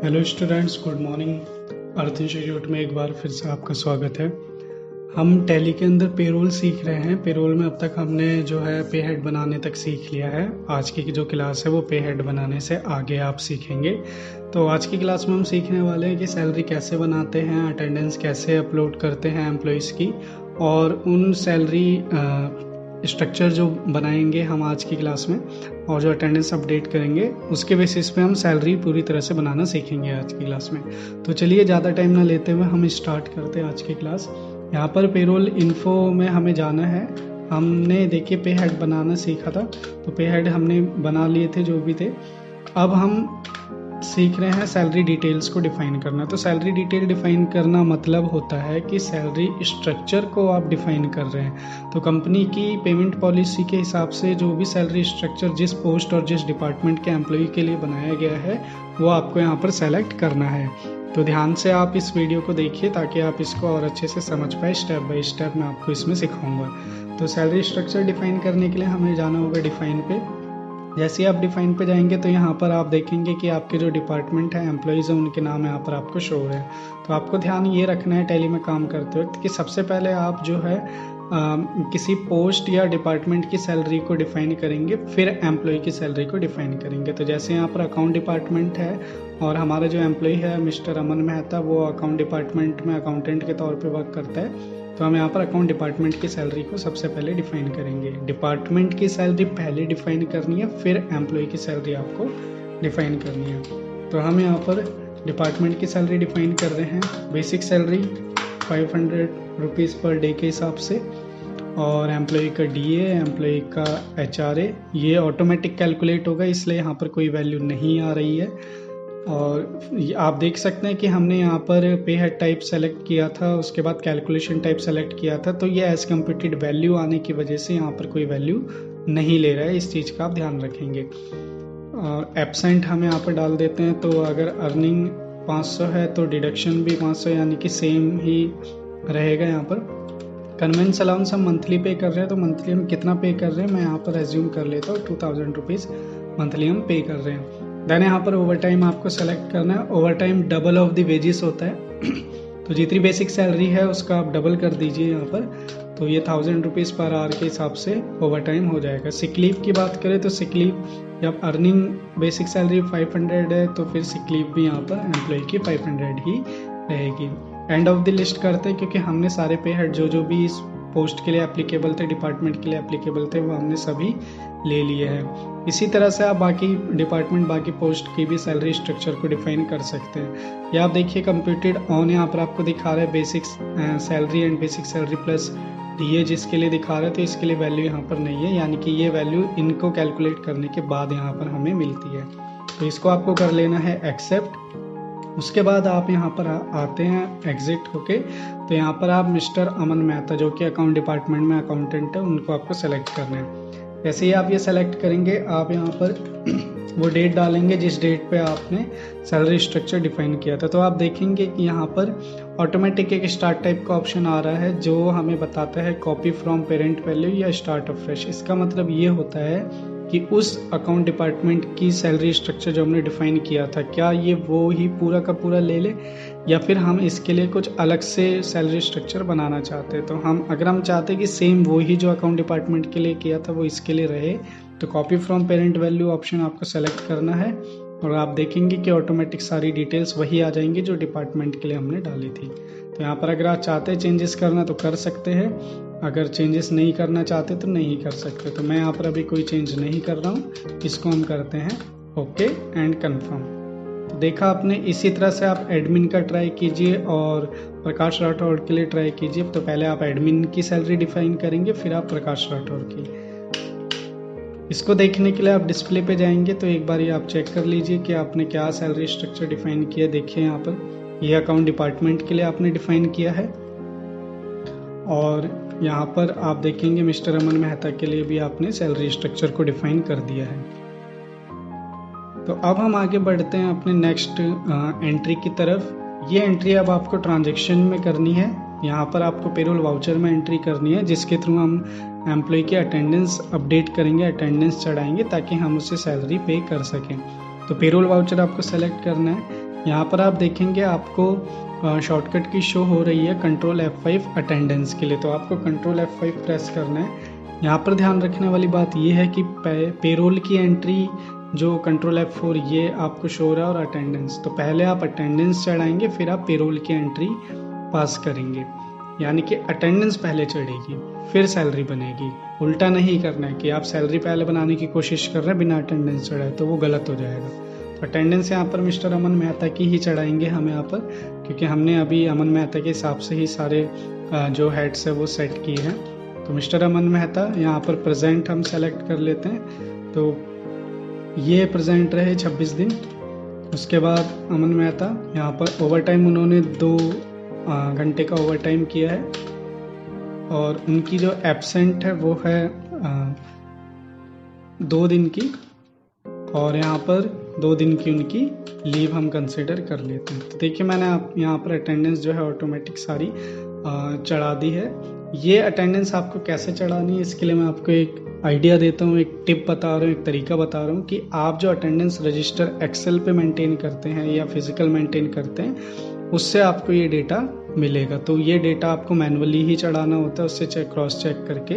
Hello students, good morning. Arth institute में एक बार फिर से आपका स्वागत है। हम टैली के अंदर पेरोल सीख रहे हैं। पेरोल में अब तक हमने जो है पे हेड बनाने तक सीख लिया है। आज की जो क्लास है वो पे हेड बनाने से आगे आप सीखेंगे। तो आज की क्लास में हम सीखने वाले हैं कि सैलरी कैसे बनाते हैं, अटेंडेंस कैसे अपलोड करते हैं एम्प्लॉयज़ की, और उन सैलरी स्ट्रक्चर जो बनाएंगे हम आज की क्लास में, और जो अटेंडेंस अपडेट करेंगे उसके बेसिस पे हम सैलरी पूरी तरह से बनाना सीखेंगे आज की क्लास में। तो चलिए ज़्यादा टाइम ना लेते हुए हम स्टार्ट करते हैं आज की क्लास। यहाँ पर पेरोल इन्फो में हमें जाना है। हमने देखिए पे हेड बनाना सीखा था, तो पे हेड हमने बना लिए थे जो भी थे। अब हम सीख रहे हैं सैलरी डिटेल्स को डिफाइन करना। तो सैलरी डिटेल डिफाइन करना मतलब होता है कि सैलरी स्ट्रक्चर को आप डिफाइन कर रहे हैं। तो कंपनी की पेमेंट पॉलिसी के हिसाब से जो भी सैलरी स्ट्रक्चर जिस पोस्ट और जिस डिपार्टमेंट के एम्प्लॉय के लिए बनाया गया है वो आपको यहाँ पर सेलेक्ट करना है। तो ध्यान से आप इस वीडियो को देखिए ताकि आप इसको और अच्छे से समझ पाए। स्टेप बाय स्टेप मैं आपको इसमें सिखाऊंगा। तो सैलरी स्ट्रक्चर डिफाइन करने के लिए हमें जाना होगा डिफाइन पे। जैसे ही आप डिफाइन पे जाएंगे तो यहाँ पर आप देखेंगे कि आपके जो डिपार्टमेंट है, एम्प्लॉयज़ हैं, उनके नाम यहाँ पर आपको शो है। तो आपको ध्यान ये रखना है टैली में काम करते वक्त कि सबसे पहले आप जो है किसी पोस्ट या डिपार्टमेंट की सैलरी को डिफाइन करेंगे, फिर एम्प्लॉय की सैलरी को डिफाइन करेंगे। तो जैसे यहाँ पर अकाउंट डिपार्टमेंट है और हमारा जो एम्प्लॉय है मिस्टर अमन मेहता, वो अकाउंट डिपार्टमेंट में अकाउंटेंट के तौर पे वर्क करता है। तो हम यहाँ पर अकाउंट डिपार्टमेंट की सैलरी को सबसे पहले डिफाइन करेंगे। डिपार्टमेंट की सैलरी पहले डिफाइन करनी है, फिर एम्प्लॉय की सैलरी आपको डिफाइन करनी है। तो हम यहाँ पर डिपार्टमेंट की सैलरी डिफाइन कर रहे हैं। Basic salary 500 rupees per day के हिसाब से, और एम्प्लॉय का डीए, एम्प्लॉय का एचआरए, ये ऑटोमेटिक कैलकुलेट होगा, इसलिए यहाँ पर कोई वैल्यू नहीं आ रही है। और आप देख सकते हैं कि हमने यहाँ पर पे हेड टाइप सेलेक्ट किया था, उसके बाद कैलकुलेशन टाइप सेलेक्ट किया था। तो ये एज कंप्यूटेड वैल्यू आने की वजह से यहाँ पर कोई वैल्यू नहीं ले रहा है। इस चीज़ का आप ध्यान रखेंगे। एब्सेंट हम यहाँ पर डाल देते हैं। तो अगर अर्निंग 500 है तो डिडक्शन भी 500, यानी कि सेम ही रहेगा। यहाँ पर कन्वेंस अलाउंस हम मंथली पे कर रहे हैं, तो मंथली हम कितना पे कर रहे हैं मैं यहाँ पर एज्यूम कर लेता हूँ 2000 रुपीज़ मंथली हम पे कर रहे हैं। देन यहाँ पर ओवर टाइम आपको सेलेक्ट करना है। Over time double of the wages होता है। तो जितनी बेसिक सैलरी है उसका आप डबल कर दीजिए यहाँ पर। तो ये 1000 रुपीज़ पर आवर के हिसाब से ओवर टाइम हो जाएगा। सिक लीव की बात करें तो सिक लीव, जब अर्निंग बेसिक सैलरी 500 है तो फिर सिक लीव भी यहाँ पर एम्प्लॉय की 500 ही रहेगी। एंड ऑफ द लिस्ट करते हैं, क्योंकि हमने सारे पे हेड जो भी इस पोस्ट के लिए एप्लीकेबल थे, डिपार्टमेंट के लिए एप्लीकेबल थे, वो हमने सभी ले लिए हैं। इसी तरह से आप बाकी डिपार्टमेंट, बाकी पोस्ट की भी सैलरी स्ट्रक्चर को डिफाइन कर सकते हैं। या आप देखिए कंप्यूटेड ऑन यहाँ पर आपको दिखा रहा है basic salary and basic salary plus DA, जिसके लिए दिखा रहा है। तो इसके लिए वैल्यू यहाँ पर नहीं है, यानी कि ये वैल्यू इनको कैलकुलेट करने के बाद यहाँ पर हमें मिलती है। तो इसको आपको कर लेना है एक्सेप्ट। उसके बाद आप यहाँ पर आते हैं एग्जिट होके। तो यहाँ पर आप मिस्टर अमन मेहता, जो कि अकाउंट डिपार्टमेंट में अकाउंटेंट है, उनको आपको सेलेक्ट करना है। जैसे ही आप ये सेलेक्ट करेंगे, आप यहाँ पर वो डेट डालेंगे जिस डेट पे आपने सैलरी स्ट्रक्चर डिफाइन किया था। तो आप देखेंगे कि यहाँ पर ऑटोमेटिक एक स्टार्ट टाइप का ऑप्शन आ रहा है जो हमें बताता है कॉपी फ्रॉम पेरेंट वैल्यू या स्टार्ट अफ्रेश। इसका मतलब ये होता है कि उस अकाउंट डिपार्टमेंट की सैलरी स्ट्रक्चर जो हमने डिफाइन किया था, क्या ये वो ही पूरा का पूरा ले ले, या फिर हम इसके लिए कुछ अलग से सैलरी स्ट्रक्चर बनाना चाहते हैं। तो अगर हम चाहते हैं कि सेम वो ही जो अकाउंट डिपार्टमेंट के लिए किया था वो इसके लिए रहे, तो copy from parent value option आपको सेलेक्ट करना है, और आप देखेंगे कि ऑटोमेटिक सारी डिटेल्स वही आ जाएंगी जो डिपार्टमेंट के लिए हमने डाली थी। तो यहाँ पर अगर आप चाहते हैं चेंजेस करना तो कर सकते हैं, अगर चेंजेस नहीं करना चाहते तो नहीं कर सकते। तो मैं यहाँ पर अभी कोई चेंज नहीं कर रहा हूँ। इसको हम करते हैं ओके एंड कंफर्म। तो देखा आपने। इसी तरह से आप एडमिन का ट्राई कीजिए और प्रकाश राठौड़ के लिए ट्राई कीजिए। तो पहले आप एडमिन की सैलरी डिफाइन करेंगे, फिर आप प्रकाश राठौड़ की। इसको देखने के लिए आप डिस्प्ले पे जाएंगे, तो एक बार ये आप चेक कर लीजिए कि आपने क्या सैलरी स्ट्रक्चर डिफाइन किया। देखिए यहाँ पर ये अकाउंट डिपार्टमेंट के लिए आपने डिफाइन किया है, और यहाँ पर आप देखेंगे मिस्टर अमन मेहता के लिए भी आपने सैलरी स्ट्रक्चर को डिफाइन कर दिया है। तो अब हम आगे बढ़ते हैं अपने नेक्स्ट एंट्री की तरफ। ये एंट्री अब आपको ट्रांजैक्शन में करनी है। यहाँ पर आपको पेरोल वाउचर में एंट्री करनी है, जिसके थ्रू हम एम्प्लॉय की अटेंडेंस अपडेट करेंगे, अटेंडेंस चढ़ाएंगे, ताकि हम उससे सैलरी पे कर सकें। तो पेरोल वाउचर आपको सेलेक्ट करना है। यहाँ पर आप देखेंगे आपको शॉर्टकट की शो हो रही है कंट्रोल F5 अटेंडेंस के लिए, तो आपको कंट्रोल F5 प्रेस करना है। यहाँ पर ध्यान रखने वाली बात ये है कि पेरोल की एंट्री जो कंट्रोल F4 ये आपको शो हो रहा है और अटेंडेंस, तो पहले आप अटेंडेंस चढ़ाएंगे फिर आप पेरोल की एंट्री पास करेंगे, यानी कि अटेंडेंस पहले चढ़ेगी फिर सैलरी बनेगी। उल्टा नहीं करना है कि आप सैलरी पहले बनाने की कोशिश कर रहे हैं बिना अटेंडेंस चढ़ाए, तो वो गलत हो जाएगा। तो अटेंडेंस यहाँ पर मिस्टर अमन मेहता की ही चढ़ाएंगे हम यहाँ पर, क्योंकि हमने अभी अमन मेहता के हिसाब से ही सारे जो हेड्स है वो सेट किए हैं। तो मिस्टर अमन मेहता यहाँ पर प्रेजेंट हम सेलेक्ट कर लेते हैं, तो ये प्रेजेंट रहे 26 दिन। उसके बाद अमन मेहता यहाँ पर ओवर टाइम उन्होंने 2 घंटे का ओवर टाइम किया है, और उनकी जो एब्सेंट है वो है 2 दिन की, और यहाँ पर 2 दिन की उनकी लीव हम कंसिडर कर लेते हैं। तो देखिए मैंने आप यहाँ पर अटेंडेंस जो है ऑटोमेटिक सारी चढ़ा दी है। ये अटेंडेंस आपको कैसे चढ़ानी है इसके लिए मैं आपको एक आइडिया देता हूँ, एक टिप बता रहा हूँ, एक तरीका बता रहा हूँ कि आप जो अटेंडेंस रजिस्टर एक्सेल पे मेंटेन करते हैं या फिजिकल मेंटेन करते हैं, उससे आपको ये डेटा मिलेगा। तो ये डेटा आपको मैनुअली ही चढ़ाना होता है, उससे क्रॉस चेक करके,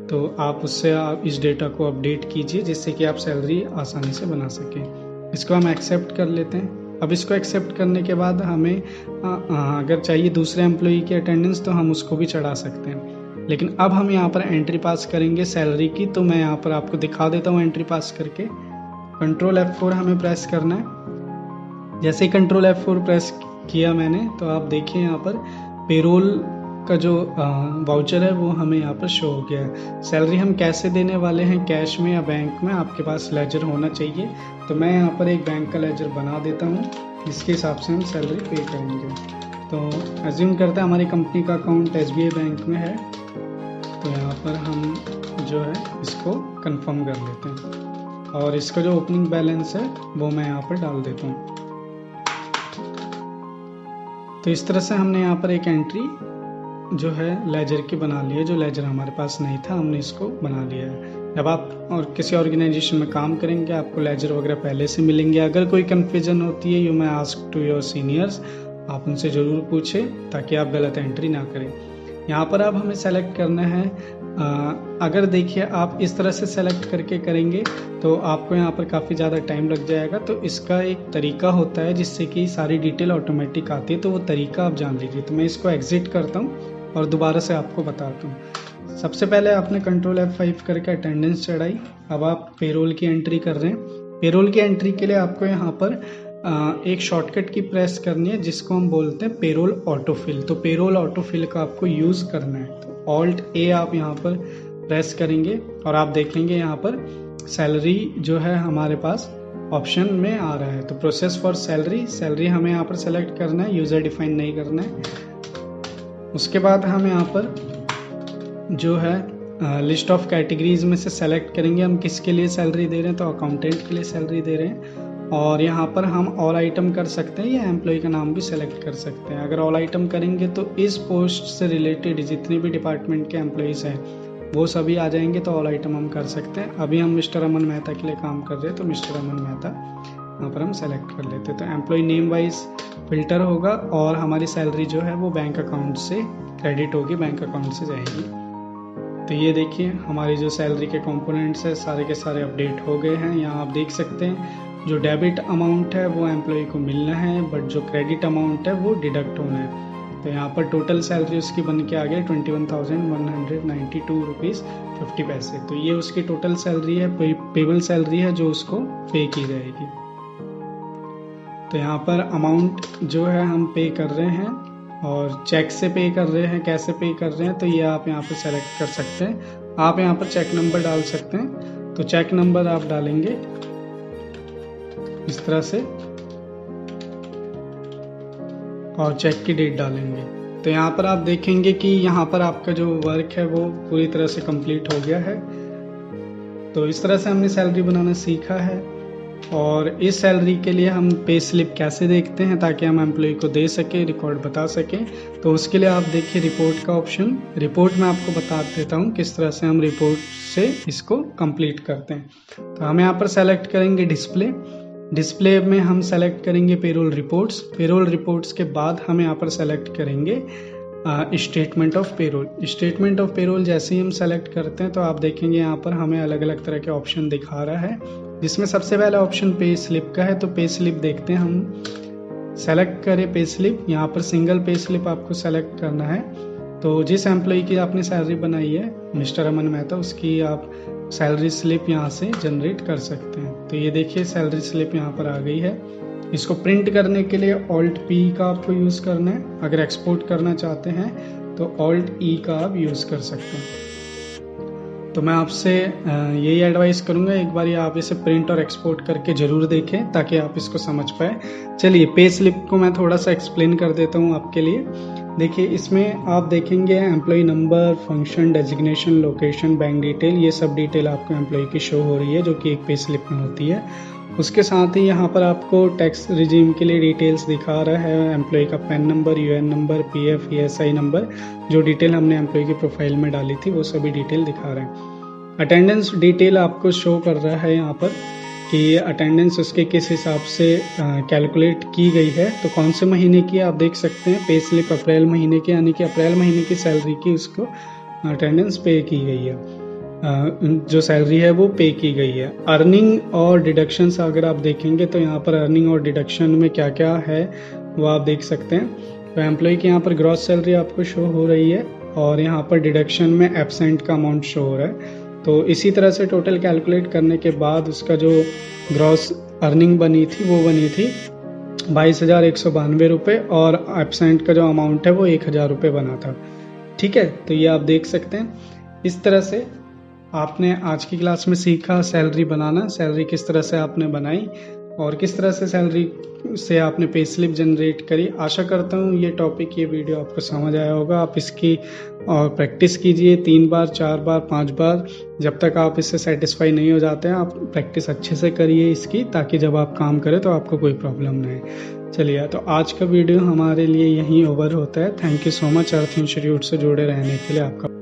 तो आप उससे आप इस डेटा को अपडेट कीजिए जिससे कि आप सैलरी आसानी से बना सकें। इसको हम एक्सेप्ट कर लेते हैं। अब इसको एक्सेप्ट करने के बाद हमें अगर चाहिए दूसरे एम्प्लॉई की अटेंडेंस तो हम उसको भी चढ़ा सकते हैं, लेकिन अब हम यहाँ पर एंट्री पास करेंगे सैलरी की, तो मैं यहाँ पर आपको दिखा देता हूँ एंट्री पास करके। कंट्रोल F4 हमें प्रेस करना है। जैसे ही कंट्रोल F4 प्रेस किया मैंने, तो आप देखिए यहाँ पर पेरोल का जो वाउचर है वो हमें यहाँ पर शो हो गया है। सैलरी हम कैसे देने वाले हैं, कैश में या बैंक में, आपके पास लेजर होना चाहिए। तो मैं यहाँ पर एक बैंक का लेजर बना देता हूँ जिसके हिसाब से हम सैलरी पे करेंगे। तो एज्यूम करते हैं हमारी कंपनी का अकाउंट SBI बैंक में है, तो यहाँ पर हम जो है इसको कंफर्म कर लेते हैं, और इसका जो ओपनिंग बैलेंस है वो मैं यहाँ पर डाल देता हूँ। तो इस तरह से हमने यहाँ पर एक एंट्री जो है लेजर की बना ली है, जो लेजर हमारे पास नहीं था हमने इसको बना लिया है। जब आप और किसी ऑर्गेनाइजेशन में काम करेंगे आपको लेजर वगैरह पहले से मिलेंगे। अगर कोई कन्फ्यूजन होती है you may ask to your seniors, आप उनसे ज़रूर पूछें ताकि आप गलत एंट्री ना करें। यहाँ पर अब हमें सेलेक्ट करना है, अगर देखिए आप इस तरह से सेलेक्ट करके करेंगे तो आपको यहाँ पर काफ़ी ज़्यादा टाइम लग जाएगा। तो इसका एक तरीका होता है जिससे कि सारी डिटेल ऑटोमेटिक आती है, तो वो तरीका आप जान लीजिए। तो मैं इसको एग्जिट करता हूँ और दोबारा से आपको बताता हूँ। सबसे पहले आपने कंट्रोल F5 करके अटेंडेंस चढ़ाई, अब आप पेरोल की एंट्री कर रहे हैं। पेरोल की एंट्री के लिए आपको यहाँ पर एक शॉर्टकट की प्रेस करनी है जिसको हम बोलते हैं पेरोल ऑटोफिल। तो पेरोल ऑटोफिल का आपको यूज़ करना है, तो Alt+A आप यहाँ पर प्रेस करेंगे और आप देखेंगे यहाँ पर सैलरी जो है हमारे पास ऑप्शन में आ रहा है। तो प्रोसेस फॉर सैलरी हमें यहाँ पर सेलेक्ट करना है, यूज़र डिफाइन नहीं करना है। उसके बाद हम यहाँ पर जो है लिस्ट ऑफ कैटेगरीज में से सेलेक्ट करेंगे हम किसके लिए सैलरी दे रहे हैं, तो अकाउंटेंट के लिए सैलरी दे रहे हैं। और यहाँ पर हम ऑल आइटम कर सकते हैं या एम्प्लॉय का नाम भी सेलेक्ट कर सकते हैं। अगर ऑल आइटम करेंगे तो इस पोस्ट से रिलेटेड जितने भी डिपार्टमेंट के एम्प्लॉयज़ हैं वो सभी आ जाएंगे, तो ऑल आइटम हम कर सकते हैं। अभी हम मिस्टर अमन मेहता के लिए काम कर रहे हैं, तो मिस्टर अमन मेहता यहाँ पर हम सेलेक्ट कर लेते हैं। तो एम्प्लॉय नेम वाइज फिल्टर होगा और हमारी सैलरी जो है वो बैंक अकाउंट से क्रेडिट होगी, बैंक अकाउंट से जाएगी। तो ये देखिए हमारी जो सैलरी के कंपोनेंट्स है सारे के सारे अपडेट हो गए हैं। यहाँ आप देख सकते हैं जो डेबिट अमाउंट है वो एम्प्लॉय को मिलना है, बट जो क्रेडिट अमाउंट है वो डिडक्ट होना है। तो यहाँ पर टोटल सैलरी उसकी बन के आ गई 21,192 रुपीज़ 50 पैसे। तो ये उसकी टोटल सैलरी है, पेबल सैलरी है जो उसको पे की जाएगी। तो यहाँ पर अमाउंट जो है हम पे कर रहे हैं और चेक से पे कर रहे हैं, कैसे पे कर रहे हैं तो ये आप यहाँ पर सेलेक्ट कर सकते हैं। आप यहाँ पर चेक नंबर डाल सकते हैं, तो चेक नंबर आप डालेंगे इस तरह से और चेक की डेट डालेंगे। तो यहाँ पर आप देखेंगे कि यहाँ पर आपका जो वर्क है वो पूरी तरह से कंप्लीट हो गया है। तो इस तरह से हमने सैलरी बनाना सीखा है। और इस सैलरी के लिए हम पे स्लिप कैसे देखते हैं ताकि हम एम्प्लॉय को दे सके, रिकॉर्ड बता सकें, तो उसके लिए आप देखिए रिपोर्ट का ऑप्शन। रिपोर्ट में आपको बता देता हूँ किस तरह से हम रिपोर्ट से इसको कंप्लीट करते हैं। तो हम यहाँ पर सेलेक्ट करेंगे डिस्प्ले। डिस्प्ले में हम सेलेक्ट करेंगे पेरोल रिपोर्ट्स। पेरोल रिपोर्ट्स के बाद हम यहाँ पर सेलेक्ट करेंगे statement of payroll. Statement of payroll जैसे ही हम सेलेक्ट करते हैं तो आप देखेंगे यहाँ पर हमें अलग अलग तरह के ऑप्शन दिखा रहा है, जिसमें सबसे पहला ऑप्शन पे स्लिप का है। तो पे स्लिप देखते हैं, हम सेलेक्ट करें पे स्लिप। यहाँ पर सिंगल पे स्लिप आपको सेलेक्ट करना है। तो जिस एम्प्लॉय की आपने सैलरी बनाई है मिस्टर अमन मेहता, उसकी आप सैलरी स्लिप यहाँ से जनरेट कर सकते हैं। तो ये देखिए सैलरी स्लिप यहाँ पर आ गई है। इसको प्रिंट करने के लिए ऑल्ट पी का आपको यूज़ करना है। अगर एक्सपोर्ट करना चाहते हैं तो ऑल्ट ई का आप यूज़ कर सकते हैं। तो मैं आपसे यही एडवाइस करूँगा, एक बार आप इसे प्रिंट और एक्सपोर्ट करके ज़रूर देखें ताकि आप इसको समझ पाए। चलिए पे स्लिप को मैं थोड़ा सा एक्सप्लेन कर देता हूँ आपके लिए। देखिए इसमें आप देखेंगे employ number, function, designation, location, bank detail, ये सब डिटेल आपको एम्प्लॉय की शो हो रही है जो कि एक पे स्लिप में होती है। उसके साथ ही यहाँ पर आपको टैक्स रिजीम के लिए डिटेल्स दिखा रहा है, एम्प्लॉय का pan number, UN number, PF, ESI number, जो डिटेल हमने एम्प्लॉय की प्रोफाइल में डाली थी वो सभी डिटेल दिखा रहे हैं। अटेंडेंस डिटेल आपको शो कर रहा है यहाँ पर कि अटेंडेंस उसके किस हिसाब से कैलकुलेट की गई है। तो कौन से महीने की आप देख सकते हैं, पे स्लिप अप्रैल महीने की, यानी कि अप्रैल महीने की सैलरी की उसको अटेंडेंस पे की गई है, जो सैलरी है वो पे की गई है। अर्निंग और डिडक्शंस अगर आप देखेंगे तो यहाँ पर अर्निंग और डिडक्शन में क्या क्या है वो आप देख सकते हैं। तो एम्प्लॉय की यहाँ पर ग्रॉस सैलरी आपको शो हो रही है और यहाँ पर डिडक्शन में एब्सेंट का अमाउंट शो हो रहा है। तो इसी तरह से टोटल कैलकुलेट करने के बाद उसका जो ग्रॉस अर्निंग बनी थी वो बनी थी 22,192 रुपये और एब्सेंट का जो अमाउंट है वो 1,000 रुपये बना था। ठीक है, तो ये आप देख सकते हैं। इस तरह से आपने आज की क्लास में सीखा सैलरी बनाना, सैलरी किस तरह से आपने बनाई और किस तरह से सैलरी से आपने पे स्लिप जनरेट करी। आशा करता हूँ ये टॉपिक, ये वीडियो आपको समझ आया होगा। आप इसकी और प्रैक्टिस कीजिए 3 बार, 4 बार, 5 बार, जब तक आप इससे सेटिस्फाई नहीं हो जाते हैं। आप प्रैक्टिस अच्छे से करिए इसकी, ताकि जब आप काम करें तो आपको कोई प्रॉब्लम ना आए। चलिए, तो आज का वीडियो हमारे लिए यहीं ओवर होता है। Thank you so much earth institute से जुड़े रहने के लिए आपका।